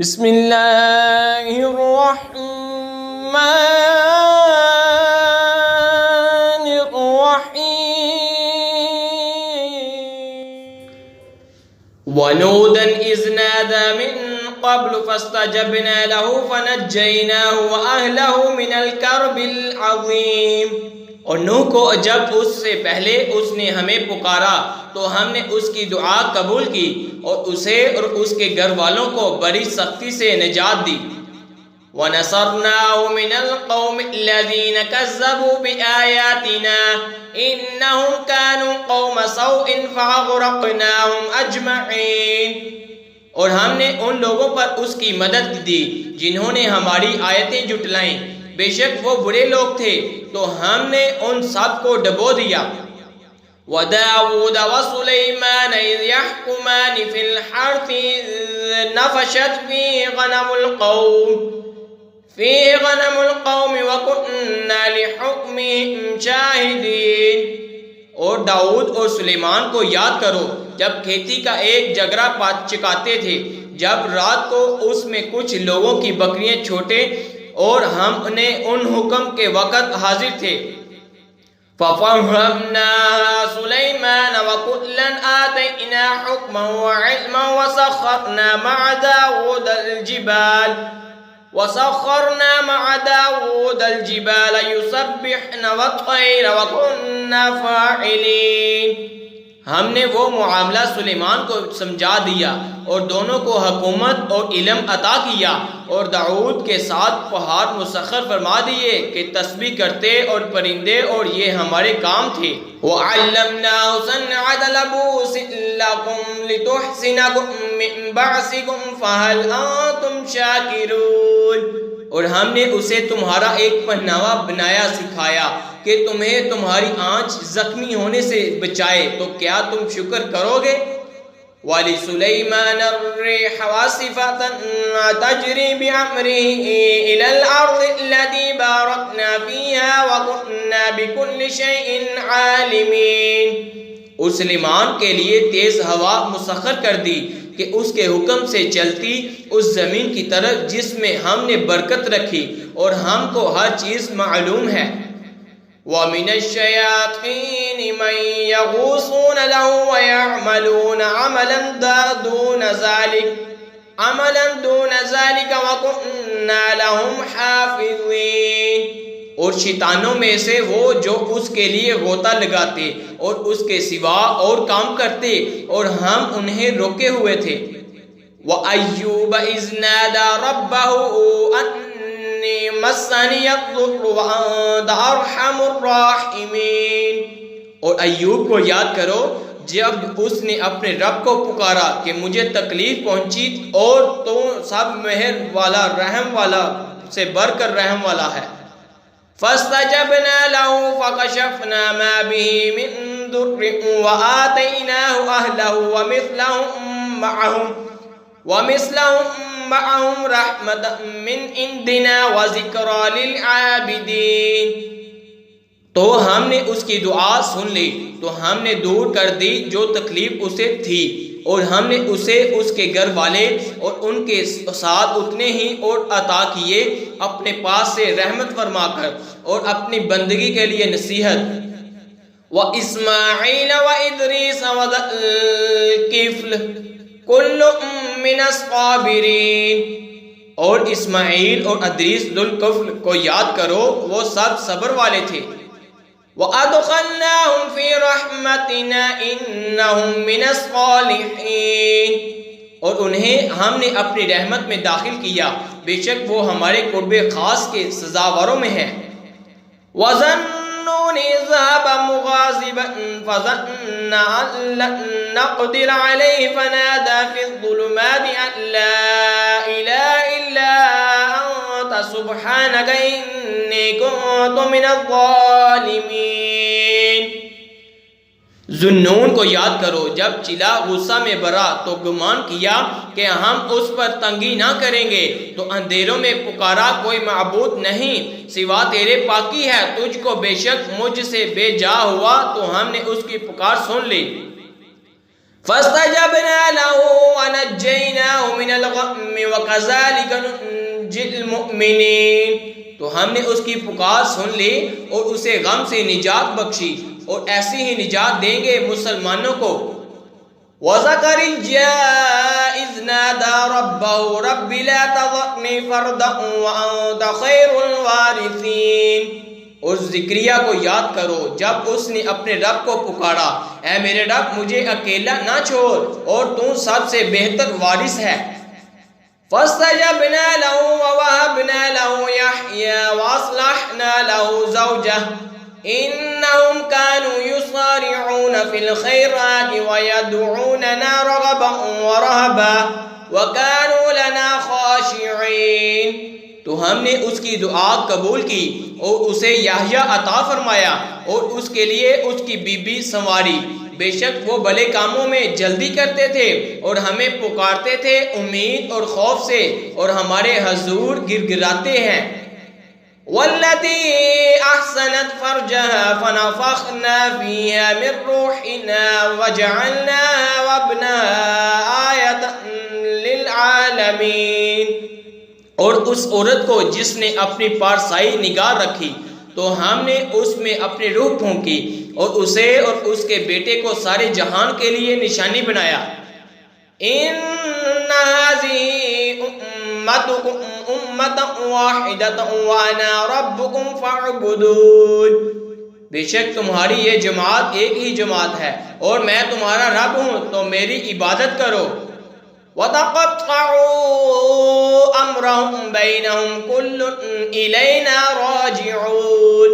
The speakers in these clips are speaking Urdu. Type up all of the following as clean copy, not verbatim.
بسم اللہ الرحمن الرحیم وَنُودًا إِذْ نَادَى مِن قَبْلُ فَاسْتَجَبْنَا لَهُ فَنَجَّيْنَاهُ وَأَهْلَهُ مِنَ الْكَرْبِ الْعَظِيمِ۔ اور نوح کو جب اس سے پہلے اس نے ہمیں پکارا تو ہم نے اس کی دعا قبول کی اور اسے اور اس کے گھر والوں کو بڑی سختی سے نجات دی۔ وَنَصَرْنَاهُ مِنَ الْقَوْمِ الَّذِينَ كَذَّبُوا بِآيَاتِنَا إِنَّهُمْ كَانُوا قَوْمَ سَوْءٍ فَأَغْرَقْنَاهُمْ أَجْمَعِينَ۔ اور ہم نے ان لوگوں پر اس کی مدد دی جنہوں نے ہماری آیتیں جھٹلائیں، بے شک وہ برے لوگ تھے تو ہم نے ان سب کو ڈبو دیا۔ وَدَاوُودَ وَسُلَيْمَانَ إِذْ يَحْكُمَانِ فِي الْحَرْثِ إِذْ نَفَشَتْ فِيهِ غَنَمُ الْقَوْمِ وَكُنَّا لِحُكْمِهِمْ شَاهِدِينَ۔ اور داؤد اور سلیمان کو یاد کرو جب کھیتی کا ایک جگرا چکاتے تھے، جب رات کو اس میں کچھ لوگوں کی بکریاں چھوٹے اور ہم نے ان حکم کے وقت حاضر تھے۔ فَفَهَّمْنَاهَا سُلَيْمَانَ وَكُلًّا آتَيْنَا حُكْمًا وَعِلْمًا وَسَخَّرْنَا مَعَ دَاوُودَ الْجِبَالَ يُسَبِّحْنَ وَالطَّيْرَ وَكُنَّا فَاعِلِينَ۔ ہم نے وہ معاملہ سلیمان کو سمجھا دیا اور دونوں کو حکومت اور علم عطا کیا، اور داؤد کے ساتھ پہاڑ مسخر فرما دیے کہ تسبیح کرتے اور پرندے، اور یہ ہمارے کام تھے۔ وَعَلَّمْنَاهُ صَنْعَةَ لَبُوسٍ لَكُمْ لِتُحْصِنَكُمْ مِنْ بَأْسِكُمْ فَهَلْ أَنْتُمْ شَاكِرُونَ۔ اور ہم نے اسے تمہارا ایک پہناوا بنایا سکھایا کہ تمہیں تمہاری آنچ زخمی ہونے سے بچائے، تو کیا تم شکر کرو گے؟ وَلِسُلَيْمَانَ الرِّيحَ عَاصِفَةً تَجْرِي بِأَمْرِهِ إِلَى الْأَرْضِ الَّتِي بَارَكْنَا فِيهَا وَكُنَّا بِكُلِّ شَيْءٍ عَالِمِينَ۔ اور سلیمان کے لیے تیز ہوا مسخر کر دی کہ اس کے حکم سے چلتی اس زمین کی طرف جس میں ہم نے برکت رکھی، اور ہم کو ہر چیز معلوم ہے۔ وَمِنَ الشَّيَاطِينِ مَن يَغُوصُونَ لَهُ وَيَعْمَلُونَ عَمَلًا دُونَ ذَلِكَ وَكُنَّا لَهُمْ حَافِظِينَ۔ اور شیطانوں میں سے وہ جو اس کے لیے غوطہ لگاتے اور اس کے سوا اور کام کرتے، اور ہم انہیں روکے ہوئے تھے۔ وَأَيُّوبَ إِذْ نَادَى رَبَّهُ أَنِّي مَسَّنِيَ الضُّرُّ وَأَنْتَ أَرْحَمُ الرَّاحِمِينَ۔ اور ایوب کو یاد کرو جب اس نے اپنے رب کو پکارا کہ مجھے تکلیف پہنچی، اور تو سب مہر والا رحم والا سے بڑھ کر رحم والا ہے۔ فَاسْتَجَبْنَا لَهُ فَكَشَفْنَا مَا بِهِ مِن ضُرٍّ وَآتَيْنَاهُ أَهْلَهُ وَمِثْلَهُم مَّعَهُمْ رَحْمَةً مِّنْ عِندِنَا وَذِكْرَىٰ لِلْعَابِدِينَ۔ تو ہم نے اس کی دعا سن لی تو ہم نے دور کر دی جو تکلیف اسے تھی، اور ہم نے اسے اس کے گھر والے اور ان کے ساتھ اتنے ہی اور عطا کیے اپنے پاس سے رحمت فرما کر اور اپنی بندگی کے لیے نصیحت۔ وَإِسْمَاعِيلَ وَإِدْرِيسَ وَذَا الْكِفْلِ كُلٌّ مِّنَ الصَّابِرِينَ۔ اور اسماعیل اور ادریس ذوالکفل کو یاد کرو، وہ سب صبر والے تھے۔ وَأَدْخَلْنَاهُمْ فِي رَحْمَتِنَا إِنَّهُمْ مِنَ الصَّالِحِينَ۔ اور انہیں ہم نے اپنی رحمت میں داخل کیا، بے شک وہ ہمارے قرب خاص کے سزاواروں میں ہے۔ وَظَنُّونِ إِذْ ذَهَبَ مُغَاضِبًا فَظَنَّ أَن لَّن نَّقْدِرَ عَلَيْهِ فَنَادَىٰ فِي الظُّلُمَاتِ أَن لَّا إِلَٰهَ إِلَّا أَنتَ سُبْحَانَكَ إِنِّي كُنتُ مِنَ الظَّالِمِينَ۔ ذُنُّون کو یاد کرو جب چلا غصہ میں بھرا تو گمان کیا کہ ہم اس پر تنگی نہ کریں گے، تو اندھیروں میں پکارا کوئی معبود نہیں سوا تیرے، پاکی ہے تجھ کو، بے شک مجھ سے بے جا ہوا، تو ہم نے اس کی پکار سن لی۔ فاستجبنا له ونجيناه من الغم وكذلك ننجي المؤمنين، تو ہم نے اس کی پکار سن لی اور اسے غم سے نجات بخشی، اور ایسی ہی نجات دیں گے مسلمانوں کو۔ وَزَكَرِيَّا إِذْ نَادَى رَبَّهُ رَبِّ لَا تَذَرْنِي فَرْدًا وَأَنْتَ خَيْرُ الْوَارِثِينَ۔ اور زکریا کو یاد کرو جب اس نے اپنے رب کو پکارا، اے میرے رب مجھے اکیلا نہ چھوڑ اور تو سب سے بہتر وارث ہے۔ فَاسْتَجَبْنَا لَهُ وَوَهَبْنَا لَهُ يَحْيَىٰ وَأَصْلَحْنَا لَهُ زَوْجَهُ إِنَّهُمْ كَانُوا يُسَارِعُونَ فِي الْخَيْرَاتِ وَيَدْعُونَنَا رَغَبًا وَرَهَبًا وَكَانُوا لَنَا خَاشِعِينَ۔ تو ہم نے اس کی دعا قبول کی اور اسے یحییٰ عطا فرمایا اور اس کے لیے اس کی بیوی سنواری، بے شک وہ بھلے کاموں میں جلدی کرتے تھے اور ہمیں پکارتے تھے امید اور خوف سے، اور ہمارے حضور گڑگڑاتے ہیں۔ والتي أحسنت فرجها فنفخنا فيها من روحنا وجعلناها وابنها آية للعالمين۔ اور اس عورت کو جس نے اپنی پارسائی نگاہ رکھی تو ہم نے اس میں اپنی روح پھونکی اور اسے اور اس کے بیٹے کو سارے جہان کے لیے نشانی بنایا۔ ان هذه امتكم امة واحدة وانا ربكم فاعبدون۔ بے شک تمہاری یہ جماعت ایک ہی جماعت ہے اور میں تمہارا رب ہوں تو میری عبادت کرو۔ وَتَقَطَّعُوا أَمْرَهُمْ بَيْنَهُمْ كُلٌّ إِلَيْنَا رَاجِعُونَ۔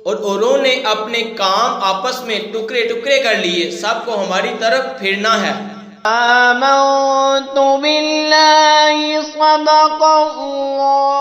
اور انہوں نے اپنے کام آپس میں ٹکڑے ٹکڑے کر لیے، سب کو ہماری طرف پھرنا ہے۔ آمنت باللہ صدق اللہ